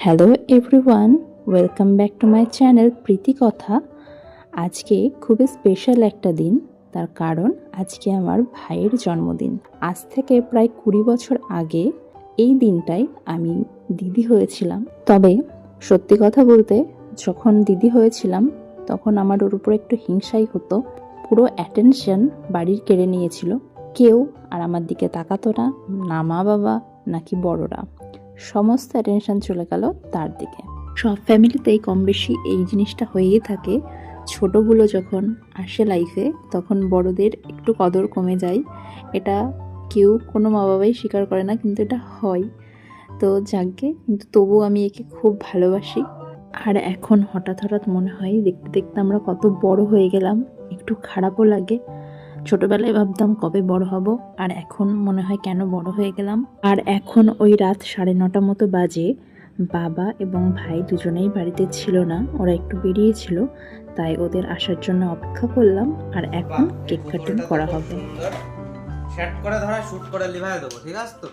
Hello everyone, welcome back to my channel Preeti Katha. আজকে খুবই special একটা দিন, তার কারণ আজকে আমার ভাইয়ের জন্মদিন। আজ থেকে প্রায় 20 বছর আগে এই দিনটাই আমি দিদি হয়েছিলাম। তবে সত্যি কথা বলতে, যখন দিদি হয়েছিলাম তখন আমার ওর উপর একটু হিংসাই হতো। পুরো অ্যাটেনশন বাড়ির কেড়ে নিয়েছিল। কেউ আর আমার দিকে তাকাতো না, না মা বাবা নাকি বড়রা, সমস্ত অ্যাটেনশন চলে গেল তার দিকে। সব ফ্যামিলিতেই কম বেশি এই জিনিসটা হয়েই থাকে। ছোটগুলো যখন আসে লাইফে তখন বড়দের একটু কদর কমে যায়। এটা কেউ কোনো মা বাবাই স্বীকার করে না, কিন্তু এটা হয়। তো যাকগে, কিন্তু তবুও আমি একে খুব ভালোবাসি। আর এখন হঠাৎ হঠাৎ মনে হয় দেখতে দেখতে আমরা কত বড় হয়ে গেলাম, একটু খারাপও লাগে। ছোটবেলায় ভাবতাম কবে বড় হব, আর এখন মনে হয় কেন বড় হয়ে গেলাম। আর এখন ওই রাত 9:30 মতো বাজে। বাবা এবং ভাই দুজনেই বাড়িতে ছিল না, ওরা একটু বেরিয়েছিল, তাই ওদের আসার জন্য অপেক্ষা করলাম। আর এখন কেক কাটিং করা হবে। সেট করে ধরা শুট করে লিভায় দেবো, ঠিক আছে তো?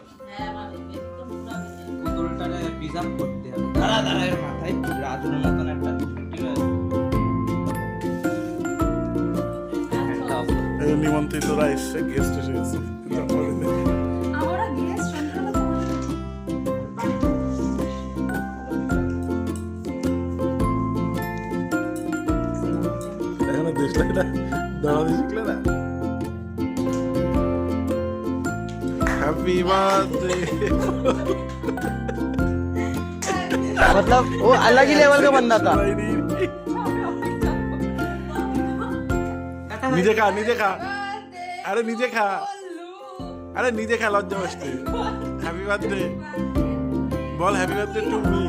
পুতুলটারে পিজাম করতে হবে। দাঁড়া দাঁড়া, এর মাথায় রাজুর মতন একটা নিমন্ত্রিতরা এসছে, গেস্ট এসে গেছে। এখানে দেশটা দাঁড়াতে শিখলে না। Happy birthday. मतलब वो अलग ही लेवल का बंदा था। নিজে খা, নিজে খা, আরে নিজে খা, আরে নিজে খা, লজ্জা পাচ্ছে। হ্যাপি বার্থডে বল, happy birthday to me.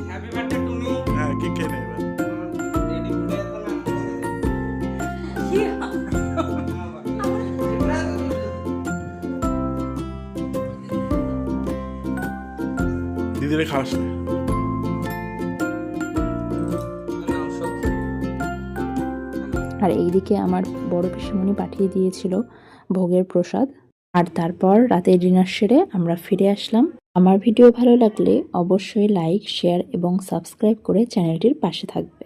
Happy birthday to me. হ্যাঁ, কি খেয়ে এবার रेडी हो गया तो দিদিরে খাওয়াস না। আর এইদিকে আমার বড় পিসিমণি পাঠিয়ে দিয়েছিল ভোগের প্রসাদ। আর তারপর রাতের ডিনার সেরে আমরা ফিরে আসলাম। আমার ভিডিও ভালো লাগলে অবশ্যই লাইক, শেয়ার এবং সাবস্ক্রাইব করে চ্যানেলটির পাশে থাকবে।